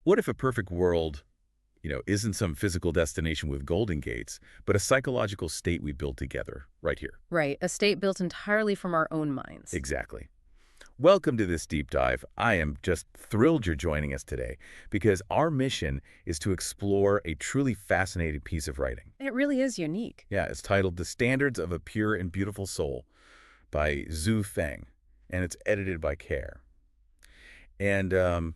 What if a perfect world, isn't some physical destination with golden gates, but a psychological state we build together, right here? Right, a state built entirely from our own minds. Exactly. Welcome to this deep dive. I am just thrilled you're joining us today because our mission is to explore a truly fascinating piece of writing. It really is unique. Yeah, it's titled The Standards of a Pure and Beautiful Soul by Zhu Feng, and it's edited by Care. And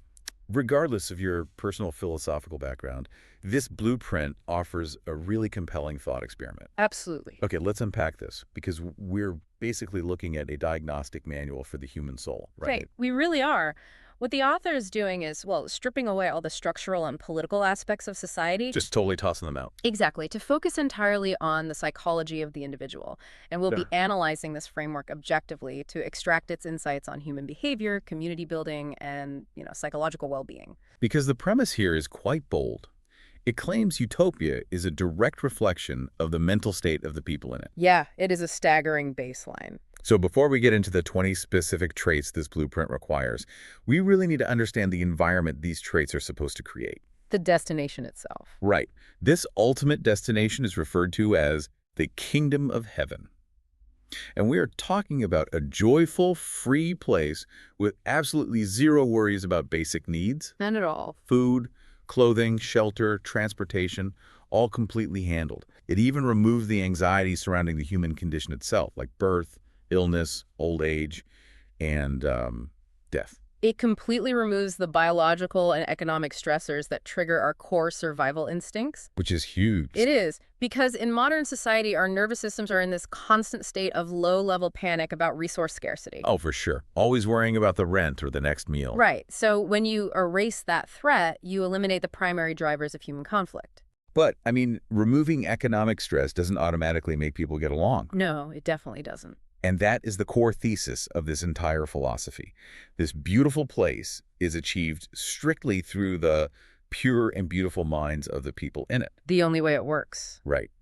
regardless of your personal philosophical background, this blueprint offers a really compelling thought experiment. Absolutely. Okay, let's unpack this because we're basically looking at a diagnostic manual for the human soul, right? Right, we really are. What the author is doing is, well, stripping away all the structural and political aspects of society. Just totally tossing them out. Exactly, to focus entirely on the psychology of the individual. And we'll be analyzing this framework objectively to extract its insights on human behavior, community building, and, psychological well-being. Because the premise here is quite bold. It claims utopia is a direct reflection of the mental state of the people in it. Yeah, it is a staggering baseline. So before we get into the 20 specific traits this blueprint requires, we really need to understand the environment these traits are supposed to create. The destination itself. Right. This ultimate destination is referred to as the kingdom of heaven. And we are talking about a joyful, free place with absolutely zero worries about basic needs. None at all. Food, clothing, shelter, transportation, all completely handled. It even removes the anxiety surrounding the human condition itself, like birth, illness, old age, and death. It completely removes the biological and economic stressors that trigger our core survival instincts. Which is huge. It is, because in modern society, our nervous systems are in this constant state of low-level panic about resource scarcity. Oh, for sure. Always worrying about the rent or the next meal. Right. So when you erase that threat, you eliminate the primary drivers of human conflict. But, removing economic stress doesn't automatically make people get along. No, it definitely doesn't. And that is the core thesis of this entire philosophy. This beautiful place is achieved strictly through the pure and beautiful minds of the people in it. The only way it works. Right.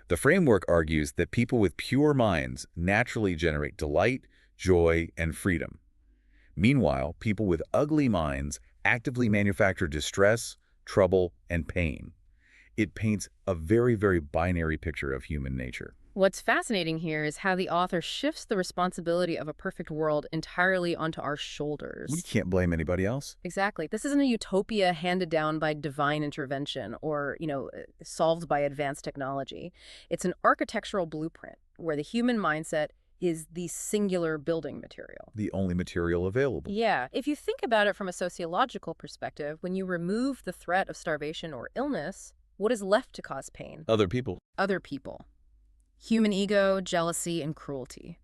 The framework argues that people with pure minds naturally generate delight, joy, and freedom. Meanwhile, people with ugly minds actively manufacture distress, trouble, and pain. It paints a very, very binary picture of human nature. What's fascinating here is how the author shifts the responsibility of a perfect world entirely onto our shoulders. We can't blame anybody else. Exactly. This isn't a utopia handed down by divine intervention or, solved by advanced technology. It's an architectural blueprint where the human mindset is the singular building material. The only material available. Yeah. If you think about it from a sociological perspective, when you remove the threat of starvation or illness, what is left to cause pain? Other people. Other people. Human ego, jealousy, and cruelty.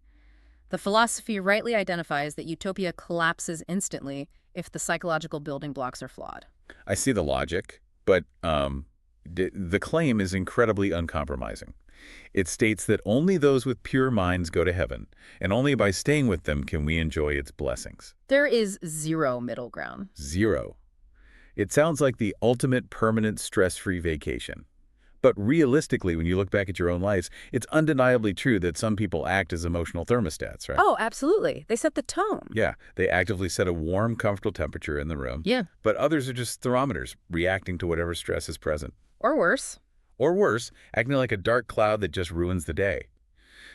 The philosophy rightly identifies that utopia collapses instantly if the psychological building blocks are flawed. I see the logic, but the claim is incredibly uncompromising. It states that only those with pure minds go to heaven, and only by staying with them can we enjoy its blessings. There is zero middle ground. Zero. It sounds like the ultimate permanent stress-free vacation. But realistically, when you look back at your own lives, it's undeniably true that some people act as emotional thermostats, right? Oh, absolutely. They set the tone. Yeah, they actively set a warm, comfortable temperature in the room. Yeah. But others are just thermometers, reacting to whatever stress is present. Or worse. Or worse, acting like a dark cloud that just ruins the day.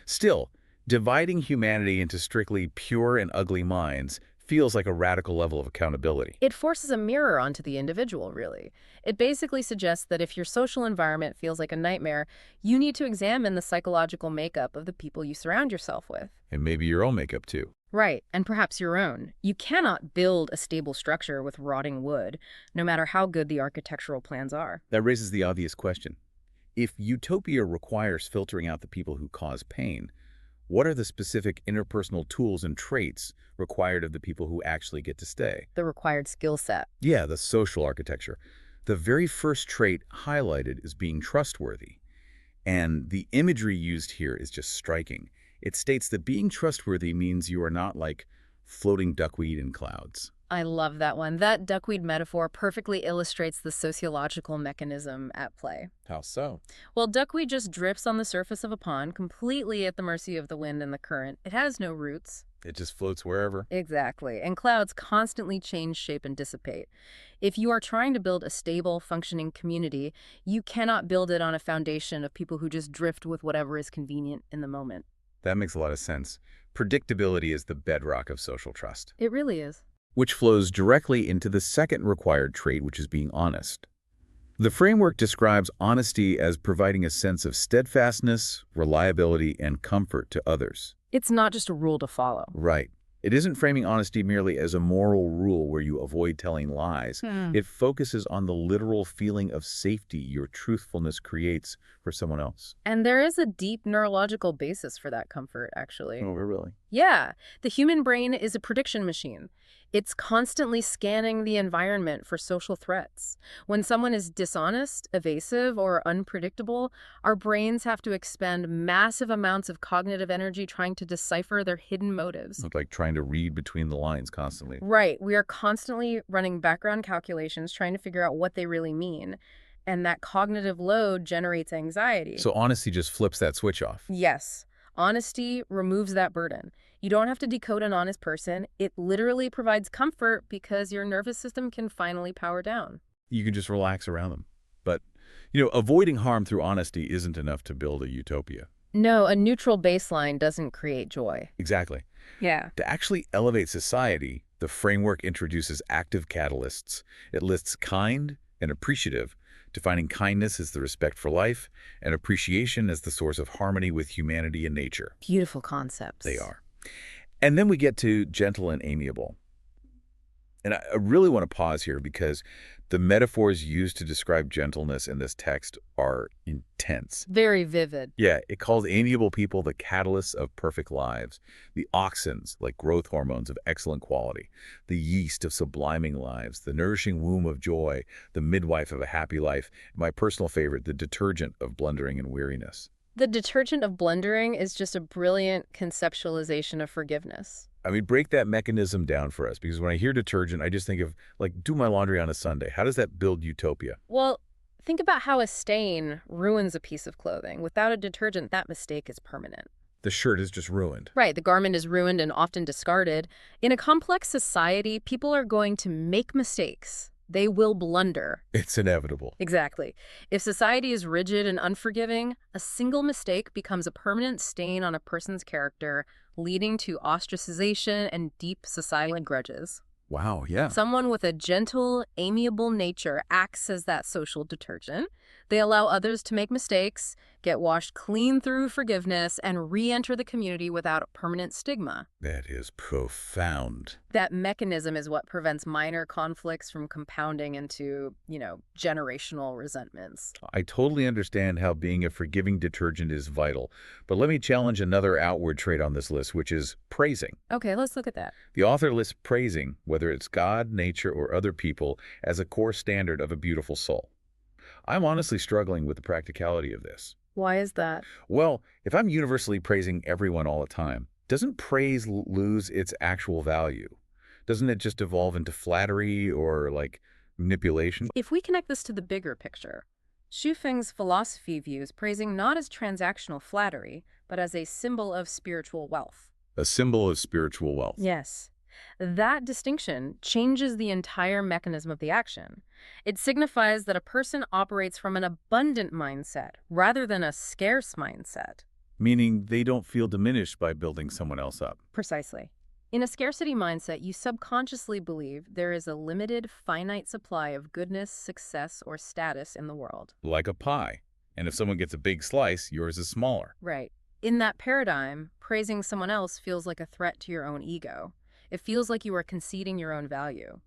Still, dividing humanity into strictly pure and ugly minds feels like a radical level of accountability. It forces a mirror onto the individual, really. It basically suggests that if your social environment feels like a nightmare, you need to examine the psychological makeup of the people you surround yourself with. And maybe your own makeup, too. Right, and perhaps your own. You cannot build a stable structure with rotting wood, no matter how good the architectural plans are. That raises the obvious question. If utopia requires filtering out the people who cause pain, what are the specific interpersonal tools and traits required of the people who actually get to stay? The required skill set. Yeah, the social architecture. The very first trait highlighted is being trustworthy. And the imagery used here is just striking. It states that being trustworthy means you are not like floating duckweed in clouds. I love that one. That duckweed metaphor perfectly illustrates the sociological mechanism at play. How so? Well, duckweed just drifts on the surface of a pond, completely at the mercy of the wind and the current. It has no roots, It just floats wherever. Exactly. And clouds constantly change shape and dissipate. If you are trying to build a stable, functioning community, you cannot build it on a foundation of people who just drift with whatever is convenient in the moment. That makes a lot of sense. Predictability is the bedrock of social trust, It really is. which flows directly into the second required trait, which is being honest. The framework describes honesty as providing a sense of steadfastness, reliability, and comfort to others. It's not just a rule to follow. Right. It isn't framing honesty merely as a moral rule where you avoid telling lies. It focuses on the literal feeling of safety your truthfulness creates for someone else. And there is a deep neurological basis for that comfort, actually. Oh, really? Yeah, the human brain is a prediction machine. It's constantly scanning the environment for social threats. When someone is dishonest, evasive, or unpredictable, our brains have to expend massive amounts of cognitive energy trying to decipher their hidden motives. Like trying to read between the lines constantly. Right, we are constantly running background calculations trying to figure out what they really mean. And that cognitive load generates anxiety. So honesty just flips that switch off. Yes. Honesty removes that burden. You don't have to decode an honest person. It literally provides comfort because your nervous system can finally power down. You can just relax around them. But, avoiding harm through honesty isn't enough to build a utopia. No, a neutral baseline doesn't create joy. Exactly. Yeah. To actually elevate society, the framework introduces active catalysts. It lists kind and appreciative, defining kindness as the respect for life and appreciation as the source of harmony with humanity and nature. Beautiful concepts. They are. And then we get to gentle and amiable. And I really want to pause here because the metaphors used to describe gentleness in this text are intense. Very vivid. Yeah, it calls amiable people the catalysts of perfect lives, the auxins, like growth hormones of excellent quality, the yeast of subliming lives, the nourishing womb of joy, the midwife of a happy life, and my personal favorite, the detergent of blundering and weariness. The detergent of blundering is just a brilliant conceptualization of forgiveness. I mean, break that mechanism down for us, because when I hear detergent, I just think of, do my laundry on a Sunday. How does that build utopia? Well, think about how a stain ruins a piece of clothing. Without a detergent, that mistake is permanent. The shirt is just ruined. Right, the garment is ruined and often discarded. In a complex society, people are going to make mistakes. They will blunder. It's inevitable. Exactly. If society is rigid and unforgiving, a single mistake becomes a permanent stain on a person's character, leading to ostracization and deep societal grudges. Wow, yeah. Someone with a gentle, amiable nature acts as that social detergent. They allow others to make mistakes, get washed clean through forgiveness, and re-enter the community without a permanent stigma. That is profound. That mechanism is what prevents minor conflicts from compounding into, generational resentments. I totally understand how being a forgiving detergent is vital, but let me challenge another outward trait on this list, which is praising. Okay, let's look at that. The author lists praising, whether it's God, nature, or other people, as a core standard of a beautiful soul. I'm honestly struggling with the practicality of this. Why is that? Well, if I'm universally praising everyone all the time, doesn't praise lose its actual value? Doesn't it just evolve into flattery or, manipulation? If we connect this to the bigger picture, Xu Feng's philosophy views praising not as transactional flattery, but as a symbol of spiritual wealth. A symbol of spiritual wealth. Yes. That distinction changes the entire mechanism of the action. It signifies that a person operates from an abundant mindset rather than a scarce mindset. Meaning they don't feel diminished by building someone else up. Precisely. In a scarcity mindset, you subconsciously believe there is a limited, finite supply of goodness, success, or status in the world. Like a pie. And if someone gets a big slice, yours is smaller. Right. In that paradigm, praising someone else feels like a threat to your own ego. It feels like you are conceding your own value.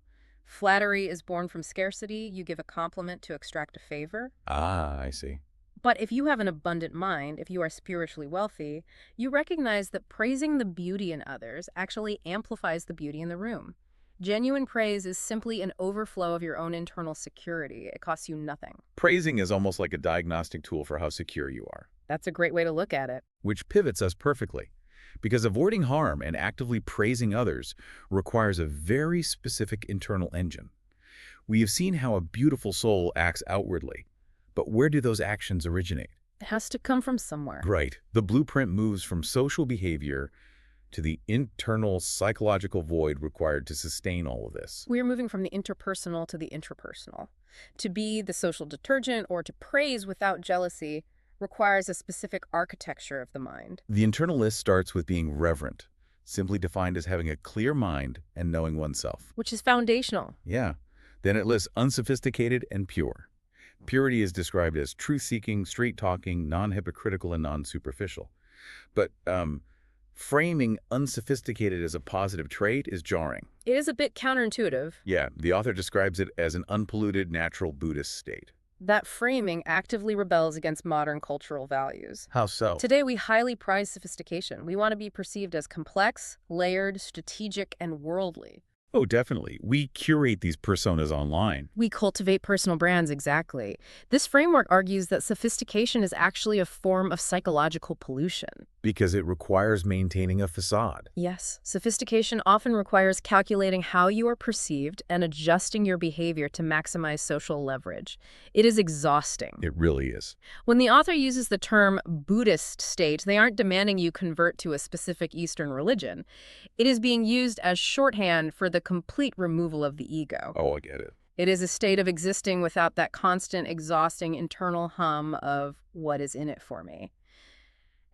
Flattery is born from scarcity. You give a compliment to extract a favor. Ah, I see. But if you have an abundant mind, if you are spiritually wealthy, you recognize that praising the beauty in others actually amplifies the beauty in the room. Genuine praise is simply an overflow of your own internal security. It costs you nothing. Praising is almost like a diagnostic tool for how secure you are. That's a great way to look at it. Which pivots us perfectly. Because avoiding harm and actively praising others requires a very specific internal engine. We have seen how a beautiful soul acts outwardly, but where do those actions originate? It has to come from somewhere. Right. The blueprint moves from social behavior to the internal psychological void required to sustain all of this. We're moving from the interpersonal to the intrapersonal. To be the social detergent or to praise without jealousy requires a specific architecture of the mind. The internal list starts with being reverent, simply defined as having a clear mind and knowing oneself. Which is foundational. Yeah. Then it lists unsophisticated and pure. Purity is described as truth-seeking, straight-talking, non-hypocritical, and non-superficial. But framing unsophisticated as a positive trait is jarring. It is a bit counterintuitive. Yeah, the author describes it as an unpolluted, natural Buddhist state. That framing actively rebels against modern cultural values. How so? Today, we highly prize sophistication. We want to be perceived as complex, layered, strategic, and worldly. Oh, definitely. We curate these personas online. We cultivate personal brands, exactly. This framework argues that sophistication is actually a form of psychological pollution. Because it requires maintaining a facade. Yes, sophistication often requires calculating how you are perceived and adjusting your behavior to maximize social leverage. It is exhausting. It really is. When the author uses the term Buddhist state, they aren't demanding you convert to a specific Eastern religion. It is being used as shorthand for the complete removal of the ego. Oh, I get it. It is a state of existing without that constant, exhausting internal hum of what is in it for me.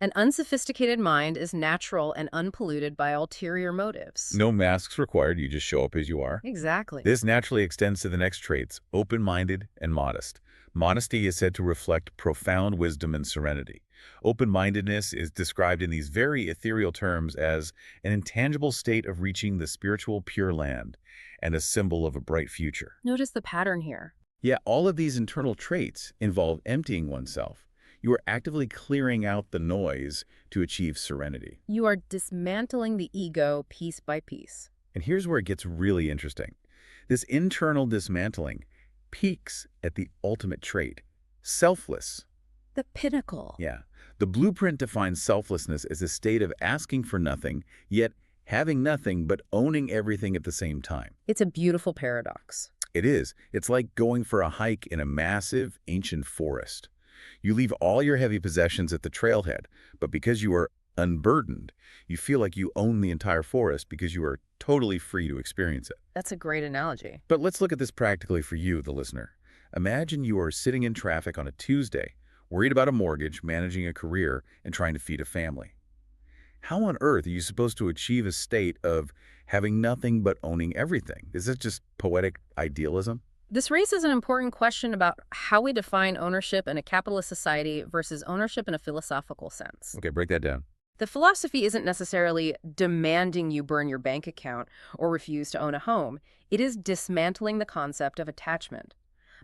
An unsophisticated mind is natural and unpolluted by ulterior motives. No masks required. You just show up as you are. Exactly. This naturally extends to the next traits, open-minded and modest. Modesty is said to reflect profound wisdom and serenity. Open-mindedness is described in these very ethereal terms as an intangible state of reaching the spiritual Pure Land and a symbol of a bright future. Notice the pattern here. Yeah, all of these internal traits involve emptying oneself. You are actively clearing out the noise to achieve serenity. You are dismantling the ego piece by piece. And here's where it gets really interesting. This internal dismantling peaks at the ultimate trait, selfless. The pinnacle. Yeah. The blueprint defines selflessness as a state of asking for nothing, yet having nothing but owning everything at the same time. It's a beautiful paradox. It is. It's like going for a hike in a massive, ancient forest. You leave all your heavy possessions at the trailhead, but because you are unburdened, you feel like you own the entire forest because you are totally free to experience it. That's a great analogy. But let's look at this practically for you, the listener. Imagine you are sitting in traffic on a Tuesday, worried about a mortgage, managing a career, and trying to feed a family. How on earth are you supposed to achieve a state of having nothing but owning everything? Is this just poetic idealism? This raises an important question about how we define ownership in a capitalist society versus ownership in a philosophical sense. Okay, break that down. The philosophy isn't necessarily demanding you burn your bank account or refuse to own a home. It is dismantling the concept of attachment.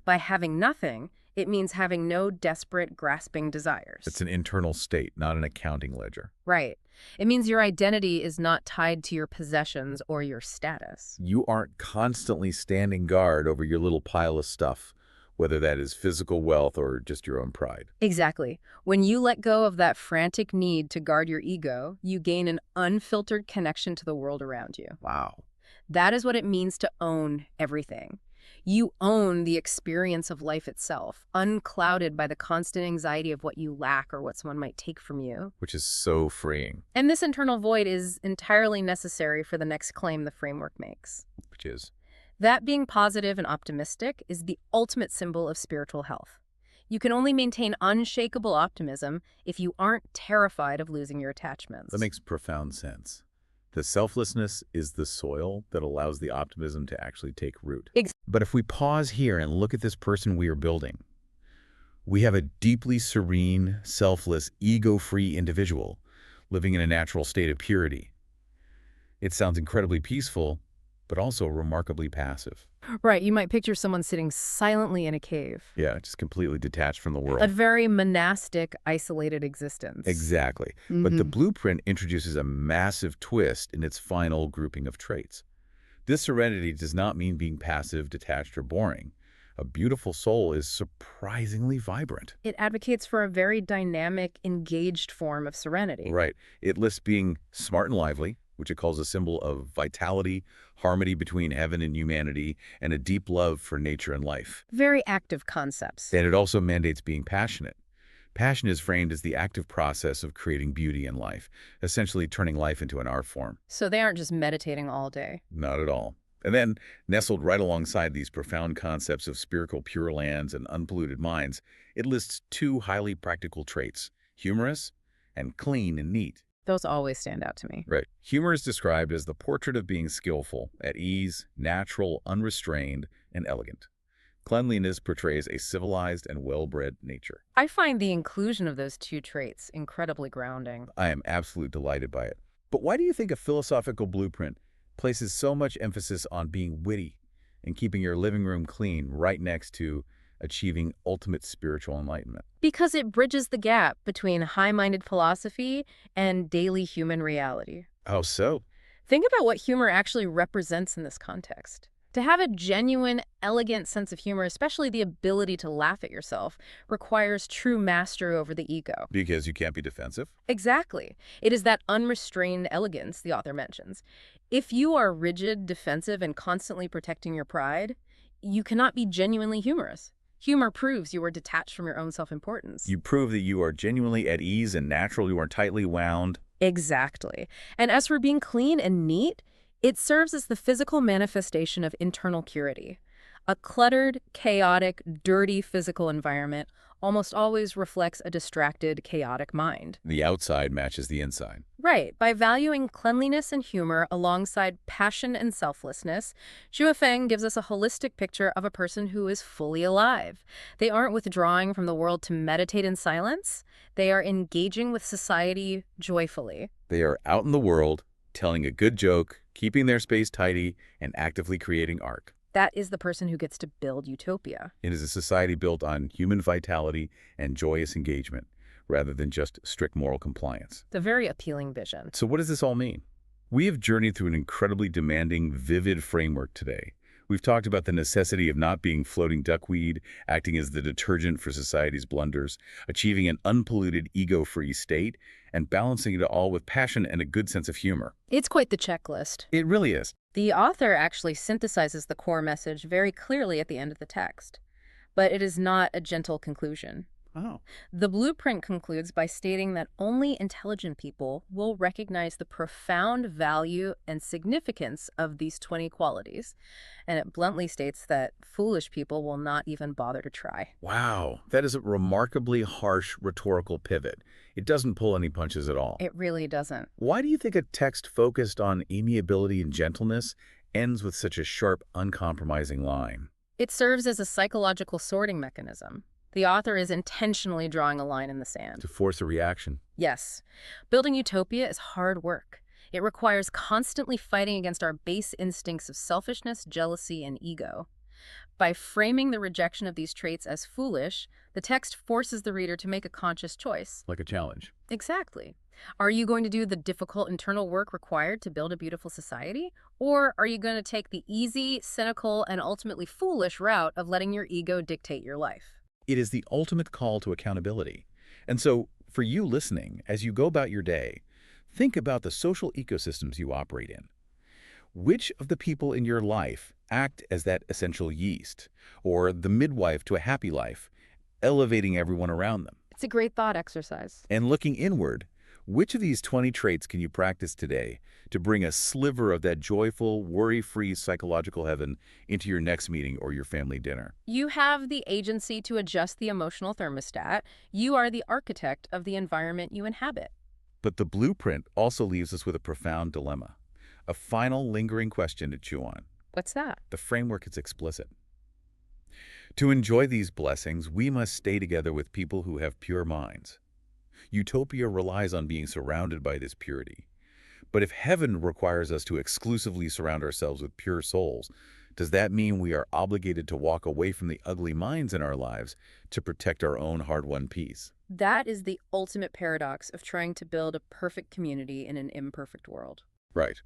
By having nothing, it means having no desperate, grasping desires. It's an internal state, not an accounting ledger. Right. It means your identity is not tied to your possessions or your status. You aren't constantly standing guard over your little pile of stuff, whether that is physical wealth or just your own pride. Exactly. When you let go of that frantic need to guard your ego, you gain an unfiltered connection to the world around you. Wow. That is what it means to own everything. You own the experience of life itself, unclouded by the constant anxiety of what you lack or what someone might take from you. Which is so freeing. And this internal void is entirely necessary for the next claim the framework makes. Which is? That being positive and optimistic is the ultimate symbol of spiritual health. You can only maintain unshakable optimism if you aren't terrified of losing your attachments. That makes profound sense. The selflessness is the soil that allows the optimism to actually take root. But if we pause here and look at this person we are building, we have a deeply serene, selfless, ego-free individual living in a natural state of purity. It sounds incredibly peaceful, but also remarkably passive. Right, you might picture someone sitting silently in a cave. Yeah, just completely detached from the world. A very monastic, isolated existence. Exactly. But the blueprint introduces a massive twist in its final grouping of traits. This serenity does not mean being passive, detached, or boring. A beautiful soul is surprisingly vibrant. It advocates for a very dynamic, engaged form of serenity. Right. It lists being smart and lively, which it calls a symbol of vitality, harmony between heaven and humanity, and a deep love for nature and life. Very active concepts. And it also mandates being passionate, Passion is framed as the active process of creating beauty in life, essentially turning life into an art form. So they aren't just meditating all day. Not at all. And then, nestled right alongside these profound concepts of spherical pure lands and unpolluted minds, it lists two highly practical traits, humorous and clean and neat. Those always stand out to me. Right. Humor is described as the portrait of being skillful, at ease, natural, unrestrained, and elegant. Cleanliness portrays a civilized and well-bred nature. I find the inclusion of those two traits incredibly grounding. I am absolutely delighted by it. But why do you think a philosophical blueprint places so much emphasis on being witty and keeping your living room clean right next to achieving ultimate spiritual enlightenment? Because it bridges the gap between high-minded philosophy and daily human reality. How so? Think about what humor actually represents in this context. To have a genuine, elegant sense of humor, especially the ability to laugh at yourself, requires true mastery over the ego. Because you can't be defensive? Exactly. It is that unrestrained elegance the author mentions. If you are rigid, defensive, and constantly protecting your pride, you cannot be genuinely humorous. Humor proves you are detached from your own self-importance. You prove that you are genuinely at ease and natural, you are tightly wound. Exactly. And as for being clean and neat, it serves as the physical manifestation of internal purity. A cluttered, chaotic, dirty physical environment almost always reflects a distracted, chaotic mind. The outside matches the inside. Right. By valuing cleanliness and humor alongside passion and selflessness, Xue Feng gives us a holistic picture of a person who is fully alive. They aren't withdrawing from the world to meditate in silence. They are engaging with society joyfully. They are out in the world, telling a good joke, keeping their space tidy, and actively creating art. That is the person who gets to build utopia. It is a society built on human vitality and joyous engagement, rather than just strict moral compliance. The very appealing vision. So what does this all mean? We have journeyed through an incredibly demanding, vivid framework today. We've talked about the necessity of not being floating duckweed, acting as the detergent for society's blunders, achieving an unpolluted, ego-free state, and balancing it all with passion and a good sense of humor. It's quite the checklist. It really is. The author actually synthesizes the core message very clearly at the end of the text, but it is not a gentle conclusion. Oh. The blueprint concludes by stating that only intelligent people will recognize the profound value and significance of these 20 qualities, and it bluntly states that foolish people will not even bother to try. Wow, that is a remarkably harsh rhetorical pivot. It doesn't pull any punches at all. It really doesn't. Why do you think a text focused on amiability and gentleness ends with such a sharp, uncompromising line? It serves as a psychological sorting mechanism. The author is intentionally drawing a line in the sand. To force a reaction. Yes. Building utopia is hard work. It requires constantly fighting against our base instincts of selfishness, jealousy, and ego. By framing the rejection of these traits as foolish, the text forces the reader to make a conscious choice. Like a challenge. Exactly. Are you going to do the difficult internal work required to build a beautiful society? Or are you going to take the easy, cynical, and ultimately foolish route of letting your ego dictate your life? It is the ultimate call to accountability. And so, for you listening, as you go about your day, think about the social ecosystems you operate in. Which of the people in your life act as that essential yeast, or the midwife to a happy life, elevating everyone around them? It's a great thought exercise. And looking inward, which of these 20 traits can you practice today to bring a sliver of that joyful, worry-free psychological heaven into your next meeting or your family dinner? You have the agency to adjust the emotional thermostat. You are the architect of the environment you inhabit. But the blueprint also leaves us with a profound dilemma. A final lingering question to chew on. What's that? The framework is explicit. To enjoy these blessings, we must stay together with people who have pure minds. Utopia relies on being surrounded by this purity. But if heaven requires us to exclusively surround ourselves with pure souls, does that mean we are obligated to walk away from the ugly minds in our lives to protect our own hard-won peace? That is the ultimate paradox of trying to build a perfect community in an imperfect world. Right.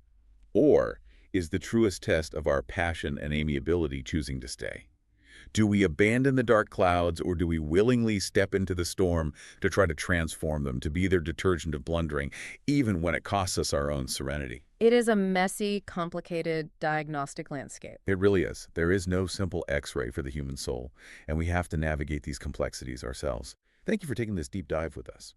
Or is the truest test of our passion and amiability choosing to stay? Do we abandon the dark clouds, or do we willingly step into the storm to try to transform them, to be their detergent of blundering, even when it costs us our own serenity? It is a messy, complicated diagnostic landscape. It really is. There is no simple X-ray for the human soul, and we have to navigate these complexities ourselves. Thank you for taking this deep dive with us.